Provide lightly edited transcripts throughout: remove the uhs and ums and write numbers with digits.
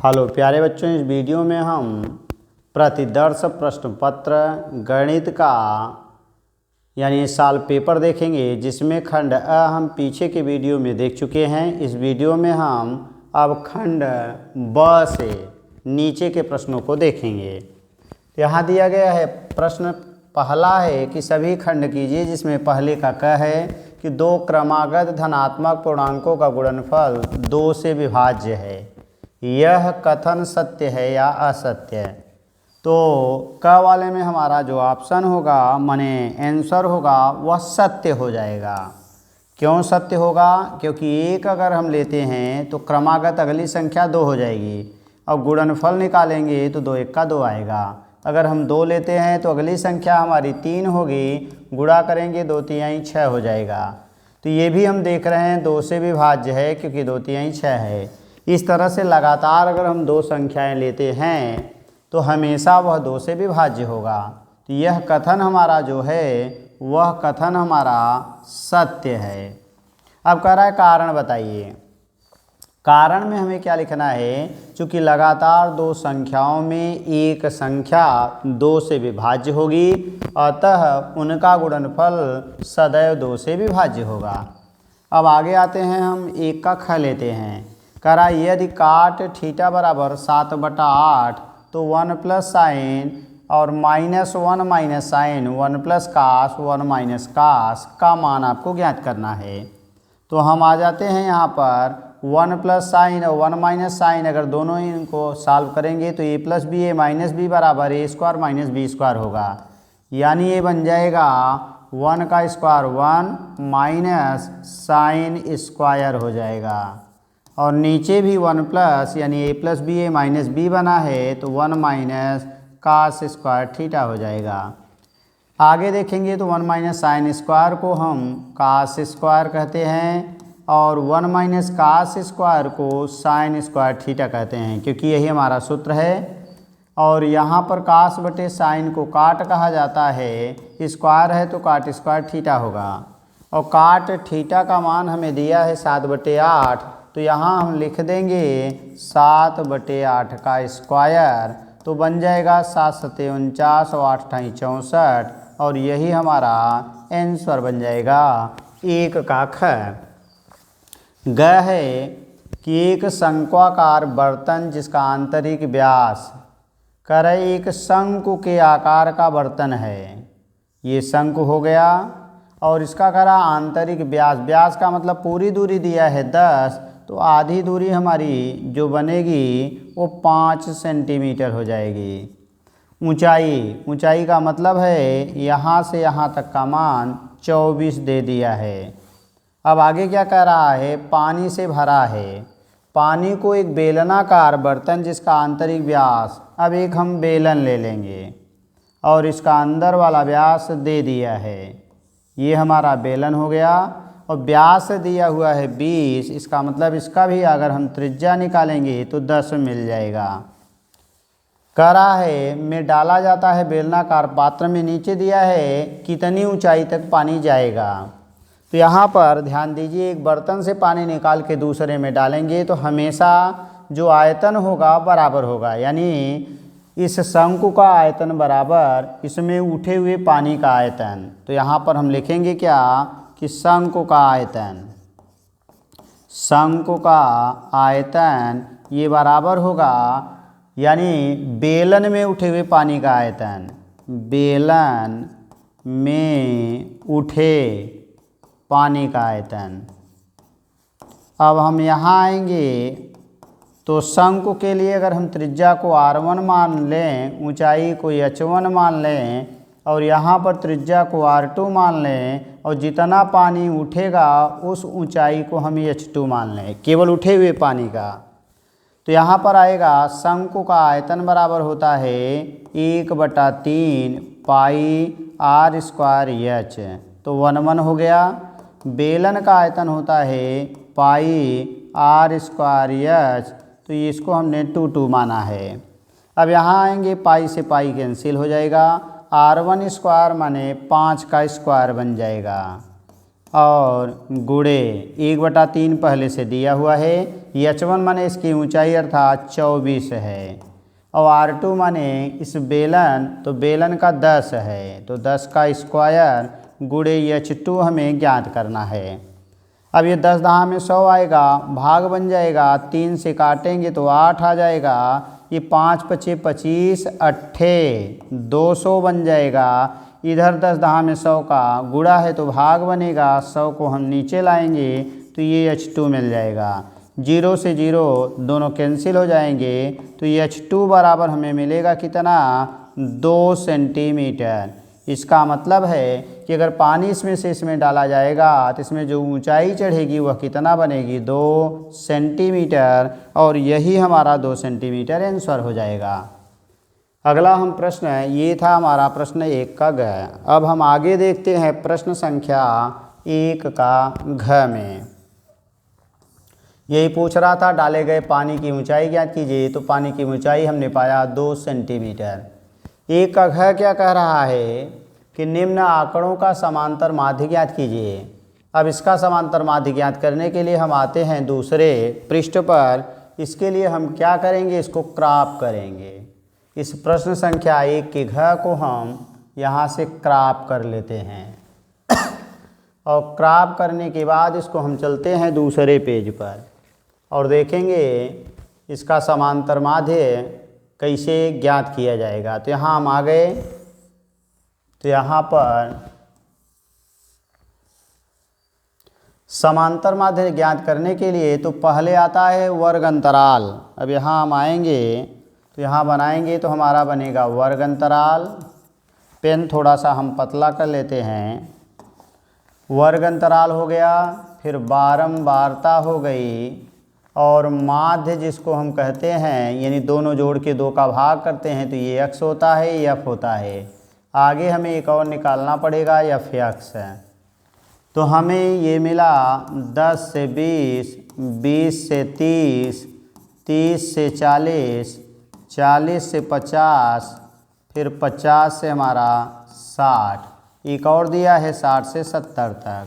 Hello प्यारे बच्चों, इस वीडियो में हम प्रतिदर्श प्रश्न पत्र गणित का यानी साल पेपर देखेंगे, जिसमें खंड अ हम पीछे के वीडियो में देख चुके हैं। इस वीडियो में हम अब खंड ब से नीचे के प्रश्नों को देखेंगे। यहाँ दिया गया है प्रश्न पहला है कि सभी खंड कीजिए, जिसमें पहले का क है कि दो क्रमागत धनात्मक पूर्णांकों का गुणनफल 2 से विभाज्य है। यह कथन सत्य है या असत्य है। तो क वाले में हमारा जो ऑप्शन होगा माने आंसर होगा वह सत्य हो जाएगा। क्यों सत्य होगा? क्योंकि एक अगर हम लेते हैं तो क्रमागत अगली संख्या 2 हो जाएगी और गुणनफल निकालेंगे तो 2 1 का 2 आएगा। अगर हम 2 लेते हैं तो अगली संख्या हमारी 3 होगी, गुणा करेंगे 2 तिहाई 6 हो जाएगा। तो ये भी हम देख रहे हैं 2 से विभाज्य है, क्योंकि 2 तिहाई 6 है। इस तरह से लगातार अगर हम 2 संख्याएं लेते हैं तो हमेशा वह 2 से विभाज्य होगा। तो यह कथन हमारा जो है वह कथन हमारा सत्य है। अब कह रहा है कारण बताइए। कारण में हमें क्या लिखना है? चूँकि लगातार 2 संख्याओं में एक संख्या 2 से विभाज्य होगी, अतः उनका गुणनफल सदैव 2 से विभाज्य होगा। अब आगे आते हैं, हम एक का ख लेते हैं। कह रहा है यदि काट थीटा बराबर 7/8 तो 1 प्लस साइन और -1 minus sine 1 plus cos 1 minus cos का मान आपको ज्ञात करना है। तो हम आ जाते हैं यहाँ पर 1 प्लस साइन और 1 माइनस साइन, अगर दोनों ही इनको सॉल्व करेंगे तो a plus B A minus B बराबर a square minus B square होगा। यानी ये बन जाएगा 1 का स्क्वायर 1 माइनस साइन स्क्वायर हो जाएगा। और नीचे भी 1 प्लस यानी a plus B A minus B बना है तो 1 माइनस कास स्क्वायर थीटा हो जाएगा। आगे देखेंगे तो 1 माइनस साइन स्क्वायर को हम कास स्क्वायर कहते हैं और 1 माइनस कास स्क्वायर को साइन स्क्वायर थीटा कहते हैं, क्योंकि यही हमारा सूत्र है। और यहाँ पर कास बटे साइन को काट कहा जाता है, स्क्वायर है तो काट स्क्वायर थीटा होगा। और काट थीटा का मान हमें दिया है 7/8, तो यहाँ हम लिख देंगे 7/8 का स्क्वायर, तो बन जाएगा 7 सत्ते 49 और 8 ठाई 64, और यही हमारा आंसर बन जाएगा एक का ख। ग है कि एक शंक्वाकार बर्तन जिसका आंतरिक व्यास कर एक शंकु के आकार का बर्तन है। ये शंकु हो गया और इसका करा आंतरिक व्यास, व्यास का मतलब पूरी दूरी दिया है 10, तो आधी दूरी हमारी जो बनेगी वो 5 सेंटीमीटर हो जाएगी। ऊंचाई का मतलब है यहाँ से यहाँ तक का मान 24 दे दिया है। अब आगे क्या कह रहा है? पानी से भरा है। पानी को एक बेलनाकार बर्तन जिसका आंतरिक व्यास, अब एक हम बेलन ले लेंगे और इसका अंदर वाला व्यास दे दिया है। ये हमारा बेलन हो गया और व्यास दिया हुआ है 20, इसका मतलब इसका भी अगर हम त्रिज्या निकालेंगे तो 10 मिल जाएगा। कह रहा है में डाला जाता है बेलनाकार पात्र में, नीचे दिया है कितनी ऊंचाई तक पानी जाएगा। तो यहाँ पर ध्यान दीजिए, एक बर्तन से पानी निकाल के दूसरे में डालेंगे तो हमेशा जो आयतन होगा बराबर होगा, यानी इस शंकु का आयतन बराबर इसमें उठे हुए पानी का आयतन। तो यहाँ पर हम लिखेंगे क्या कि शंकु का आयतन ये बराबर होगा, यानी बेलन में उठे हुए पानी का आयतन, बेलन में उठे पानी का आयतन। अब हम यहाँ आएंगे तो शंकु के लिए अगर हम त्रिज्या को r1 मान लें, ऊंचाई को h1 मान लें और यहाँ पर त्रिज्या को r2 मान लें और जितना पानी उठेगा उस ऊंचाई को हम h2 मान लें, केवल उठे हुए पानी का। तो यहाँ पर आएगा शंकु का आयतन बराबर होता है 1/3 पाई r स्क्वायर h, तो 1 1 हो गया। बेलन का आयतन होता है पाई r स्क्वायर h, तो इसको हमने 2 2 माना है। अब यहाँ आएंगे, पाई से पाई कैंसिल हो जाएगा, r1 स्क्वायर माने 5 का स्क्वायर बन जाएगा। और गुणे 1/3 पहले से दिया हुआ है। H1 माने इसकी ऊंचाई अर्थात 24 है और R2 माने इस बेलन, तो बेलन का 10 है, तो 10 का स्क्वायर गुणे H2 हमें ज्ञात करना है। अब ये 10 दहा में 100 आएगा, भाग बन जाएगा, 3 से काटेंगे तो 8 आ जाएगा। ये 5 पचे 25 अट्ठे 200 बन जाएगा। इधर 10 दहा में 100 का गुणा है तो भाग बनेगा, 100 को हम नीचे लाएंगे तो ये H2 मिल जाएगा। 0 से 0 दोनों कैंसिल हो जाएंगे तो ये H2 बराबर हमें मिलेगा कितना, 2 सेंटीमीटर। इसका मतलब है कि अगर पानी इसमें से इसमें डाला जाएगा तो इसमें जो ऊंचाई चढ़ेगी वह कितना बनेगी, 2 सेंटीमीटर, और यही हमारा 2 सेंटीमीटर आंसर हो जाएगा। अगला हम प्रश्न है, ये था हमारा प्रश्न 1 का घ। अब हम आगे देखते हैं प्रश्न संख्या 1 का घ में। यही पूछ रहा था डाले गए पानी की ऊंचाई ज्ञात कीजिए, तो पानी की ऊंचाई हमने पाया 2 सेंटीमीटर। 1 का घ क्या कह रहा है कि निम्न आंकड़ों का समांतर माध्य ज्ञात कीजिए। अब इसका समांतर माध्य ज्ञात करने के लिए हम आते हैं दूसरे पृष्ठ पर। इसके लिए हम क्या करेंगे, इसको क्रॉप करेंगे। इस प्रश्न संख्या 1 के घ को हम यहाँ से क्रॉप कर लेते हैं और क्रॉप करने के बाद इसको हम चलते हैं दूसरे पेज पर और देखेंगे इसका समांतर माध्य कैसे ज्ञात किया जाएगा। तो यहाँ हम आ गए, तो यहाँ पर समांतर माध्य ज्ञात करने के लिए तो पहले आता है वर्ग अंतराल। अब यहाँ हम आएंगे तो यहाँ बनाएंगे तो हमारा बनेगा वर्ग अंतराल। पेन थोड़ा सा हम पतला कर लेते हैं। वर्ग अंतराल हो गया, फिर बारंबारता हो गई, और माध्य जिसको हम कहते हैं यानी दोनों जोड़ के 2 का भाग करते हैं तो ये x होता है, ये f होता है। आगे हमें एक और निकालना पड़ेगा, f(x) है। तो हमें ये मिला 10 से 20, 20 से 30, 30 से 40, 40 से 50, फिर 50 से हमारा 60, एक और दिया है 60 से 70 तक,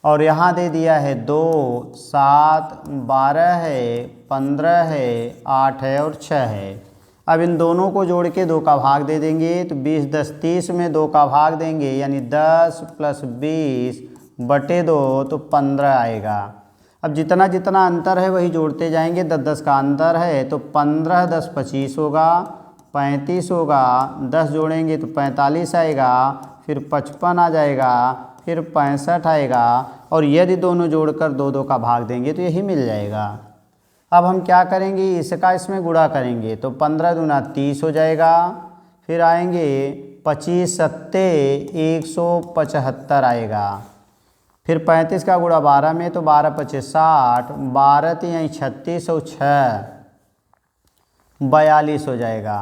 और यहाँ दे दिया है 2, 7, 12 है, 15 है, 8 है और 6 है। अब इन दोनों को जोड़ के 2 का भाग दे देंगे तो 20, 10, 30 में 2 का भाग देंगे यानी 10 + 20 बटे 2 तो 15 आएगा। अब जितना जितना अंतर है वही जोड़ते जाएंगे, 10, 10 का अंतर है तो 15, 10, 25 होगा, 35 होगा, 10 जोड़ेंगे तो 45 आएगा, फिर 55 आ जाएगा, फिर 65 आएगा, और यदि दोनों जोड़कर 2, 2 का भाग देंगे तो यही मिल जाएगा। अब हम क्या करेंगे, इसका इसमें गुणा करेंगे तो 15 दूना 30 हो जाएगा, फिर आएंगे 25 सत्ते 175 आएगा, फिर 35 का गुणा 12 में तो 12 पचे 60, 12 तियाई 36 और 6 42 हो जाएगा,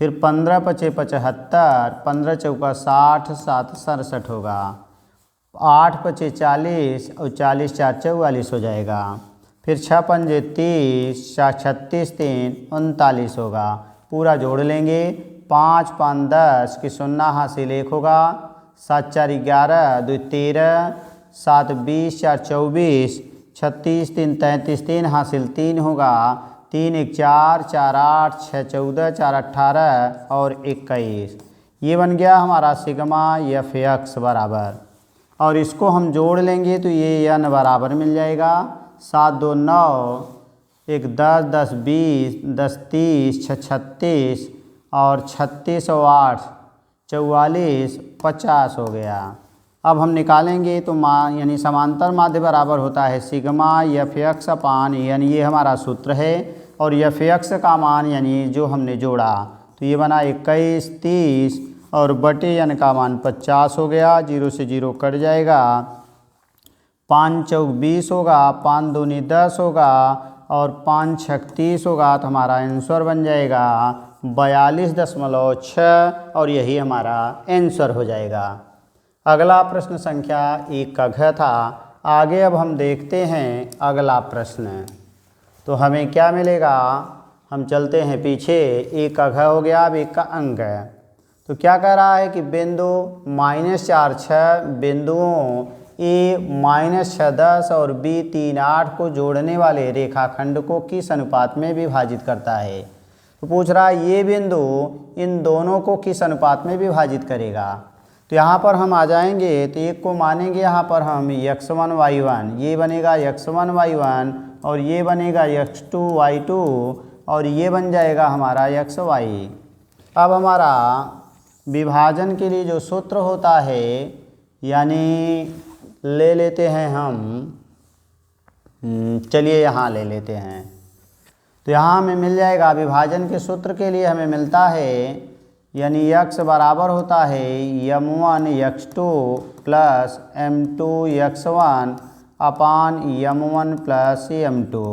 फिर 15 पचे 75, 15 चौका 60, 7 67 होगा, 8 पचे 40 और 40 4 44 हो जाएगा, फिर 6 पंजे 30, 36 3 39 होगा। पूरा जोड़ लेंगे, 5 5 10 की 0 हासिल 1 होगा, 7 4 11 2 13, 7 20 4 24, 36 3 33 3 हासिल 3 होगा, 3 1 4 4 8 6 14 4 18 और 21। ये बन गया हमारा सिग्मा f(x) बराबर, और इसको हम जोड़ लेंगे तो ये n बराबर मिल जाएगा। 7 2 9, 1 10 10 20, 10 30, 6 36 और 36 और 8 44 50 हो गया। अब हम निकालेंगे तो यानी समांतर माध्य बराबर होता है सिग्मा f(x) अपान n, ये हमारा सूत्र है, और f(x) का मान यानी जो हमने जोड़ा तो ये बना 21 30 और बटे n का मान 50 हो गया। 0 से 0 कट जाएगा, 5 चौक 20 होगा, 5 दूनी 10 होगा और 5 छक 30 होगा, तो हमारा आंसर बन जाएगा 42.6 और यही हमारा आंसर हो जाएगा। अगला प्रश्न संख्या 1 का घ था। आगे अब हम देखते हैं अगला प्रश्न, तो हमें क्या मिलेगा, हम चलते हैं पीछे। 1 का घ हो गया, अब 1 का अंक है। तो क्या कह रहा है कि बिंदु -4 6 बिंदुओं ए -6 10 और बी 3 8 को जोड़ने वाले रेखाखंड को किस अनुपात में विभाजित करता है। तो पूछ रहा है ये बिंदु इन दोनों को किस अनुपात में विभाजित करेगा। तो यहाँ पर हम आ जाएंगे तो एक को मानेंगे यहाँ पर हम x1 y1, ये बनेगा x1 y1 और ये बनेगा x2 y2 और ये बन जाएगा हमारा xy। अब हमारा विभाजन के लिए जो सूत्र होता है यानी ले लेते हैं हम, चलिए यहाँ ले लेते हैं। तो यहाँ हमें मिल जाएगा विभाजन के सूत्र के लिए हमें मिलता है यानी x बराबर होता है m1 x2 plus m2 x1 अपान m1 प्लस m2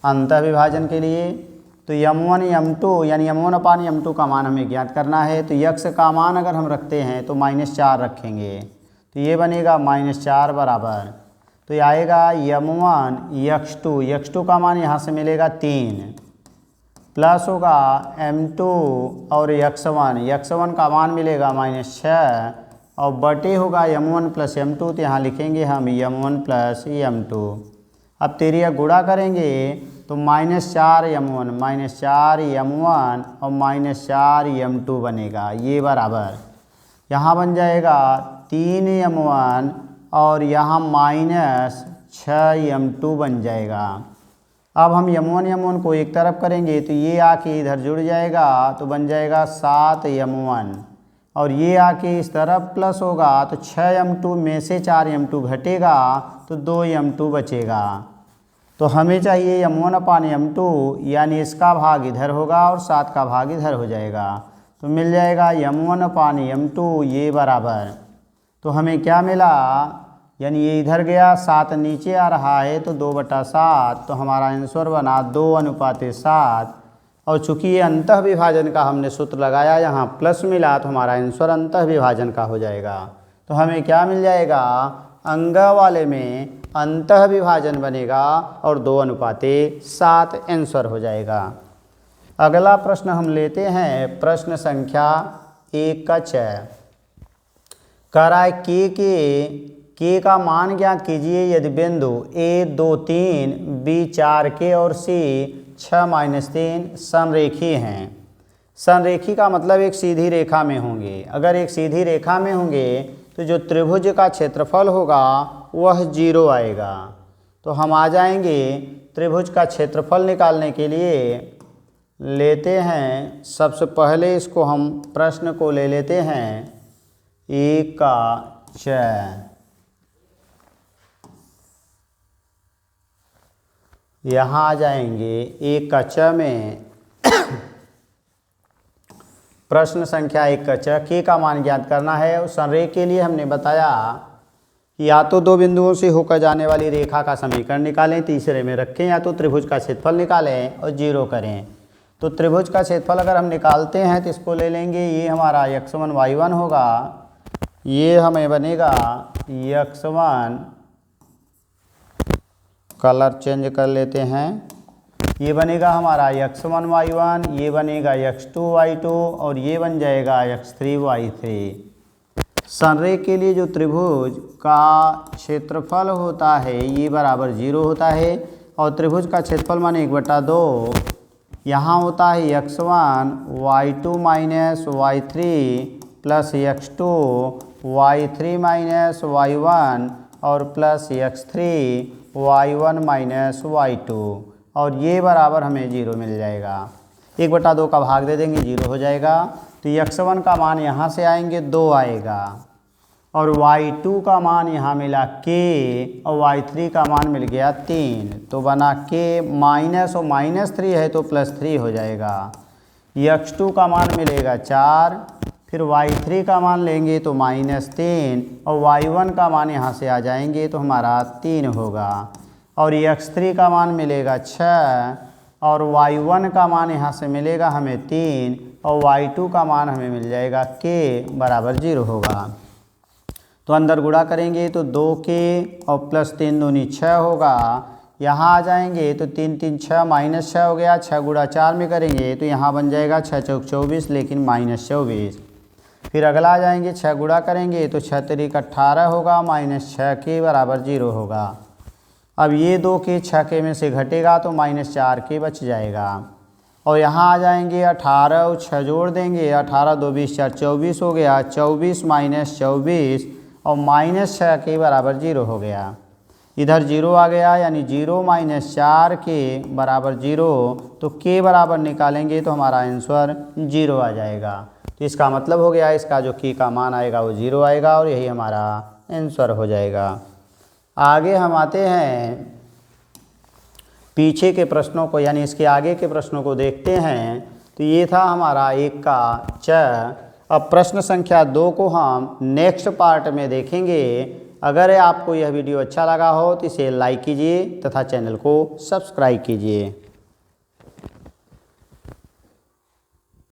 अंतः विभाजन के लिए। तो m1 m2 यानी m1 अपान m2 का मान हमें ज्ञात करना है। तो x का मान अगर हम रखते हैं तो -4 रखेंगे तो ये बनेगा -4 बराबर, तो ये आएगा m1 x2 का मान यहाँ से मिलेगा 3 प्लस होगा m2 और x1 का मान मिलेगा -6 और बटे होगा m1 प्लस m2, तो यहाँ लिखेंगे हम m1 प्लस m2। अब तेरिया गुणा करेंगे तो -4 m1 और -4 m2 बनेगा, ये बराबर यहाँ बन जाएगा 3 m1 और यहाँ -6 m2 बन जाएगा। अब हम m1 को एक तरफ करेंगे तो ये आके इधर जुड़ जाएगा तो बन जाएगा 7 m1 और ये आके इस तरफ प्लस होगा तो 6 m2 में से 4 m2 घटेगा तो 2 m2 बचेगा। तो हमें चाहिए m1 अपान m2 यानी इसका भाग इधर होगा और 7 का भाग इधर हो जाएगा तो मिल जाएगा m1 अपान m2 ये बराबर। तो हमें क्या मिला यानी ये इधर गया 7 नीचे आ रहा है तो 2/7, तो हमारा आंसर बना 2:7। और चूँकि ये अंतः विभाजन का हमने सूत्र लगाया यहाँ प्लस मिला तो हमारा आंसर अंतः विभाजन का हो जाएगा। तो हमें क्या मिल जाएगा अंग वाले में अंतः विभाजन बनेगा और 2:7 आंसर हो जाएगा। अगला प्रश्न हम लेते हैं प्रश्न संख्या 1 का 6। कह रहा है के का मान ज्ञात कीजिए यदि बिंदु A 2 3 B 4 के और C 6 3 समरेखी हैं। समरेखी का मतलब एक सीधी रेखा में होंगे। अगर एक सीधी रेखा में होंगे तो जो त्रिभुज का क्षेत्रफल होगा वह 0 आएगा। तो हम आ जाएंगे त्रिभुज का क्षेत्रफल निकालने के लिए लेते हैं, सबसे पहले इसको हम प्रश्न को ले लेते हैं 1 का 6। यहाँ आ जाएंगे 1 का 6 में प्रश्न संख्या 1 का 6 के का मान ज्ञात करना है। उस संरेख के लिए हमने बताया कि या तो 2 बिंदुओं से होकर जाने वाली रेखा का समीकरण निकालें, तीसरे में रखें, या तो त्रिभुज का क्षेत्रफल निकालें और 0 करें। तो त्रिभुज का क्षेत्रफल अगर हम निकालते हैं तो इसको ले लेंगे, ये हमारा x1 y1 होगा, ये हमें बनेगा x1, कलर चेंज कर लेते हैं, ये बनेगा हमारा x1 y1, ये बनेगा x2 y2 और ये बन जाएगा x3 y3। संरेख के लिए जो त्रिभुज का क्षेत्रफल होता है ये बराबर 0 होता है और त्रिभुज का क्षेत्रफल माने 1/2 यहाँ होता है x1 y2 minus y3 plus x2 y3 minus y1 और plus x3 y1 minus y2 और ये बराबर हमें 0 मिल जाएगा। 1/2 का भाग दे देंगे 0 हो जाएगा। तो x1 का मान यहाँ से आएंगे 2 आएगा और y2 का मान यहाँ मिला k और y3 का मान मिल गया 3, तो बना k माइनस और -3 है तो +3 हो जाएगा। x2 का मान मिलेगा 4, फिर y3 का मान लेंगे तो -3 और y1 का मान यहाँ से आ जाएंगे तो हमारा 3 होगा और x3 का मान मिलेगा 6 और y1 का मान यहाँ से मिलेगा हमें 3 और y2 का मान हमें मिल जाएगा k बराबर 0 होगा। तो अंदर गुणा करेंगे तो 2k और +3 दूनी 6 होगा। यहाँ आ जाएंगे तो 3 3 6 -6 हो गया, 6 गुणा 4 में करेंगे तो यहाँ बन जाएगा 6 चौक 24 लेकिन -24। फिर अगला आ जाएंगे 6 गुणा करेंगे तो 6 तिरिक 18 होगा, -6 के बराबर 0 होगा। अब ये 2 के 6 के में से घटेगा तो -4 के बच जाएगा। और यहाँ आ जाएंगे 18 और 6 जोड़ देंगे, 18 2 20 4 24 हो गया, 24 - 24 और -6 के बराबर 0 हो गया। इधर 0 आ गया यानी 0 - 4 के बराबर 0, तो के बराबर निकालेंगे तो हमारा आंसर 0 आ जाएगा। तो इसका मतलब हो गया इसका जो की का मान आएगा वो 0 आएगा और यही हमारा आंसर हो जाएगा। आगे हम आते हैं पीछे के प्रश्नों को, यानी इसके आगे के प्रश्नों को देखते हैं। तो ये था हमारा 1 का च। अब प्रश्न संख्या 2 को हम नेक्स्ट पार्ट में देखेंगे। अगर आपको यह वीडियो अच्छा लगा हो तो इसे लाइक कीजिए तथा चैनल को सब्सक्राइब कीजिए।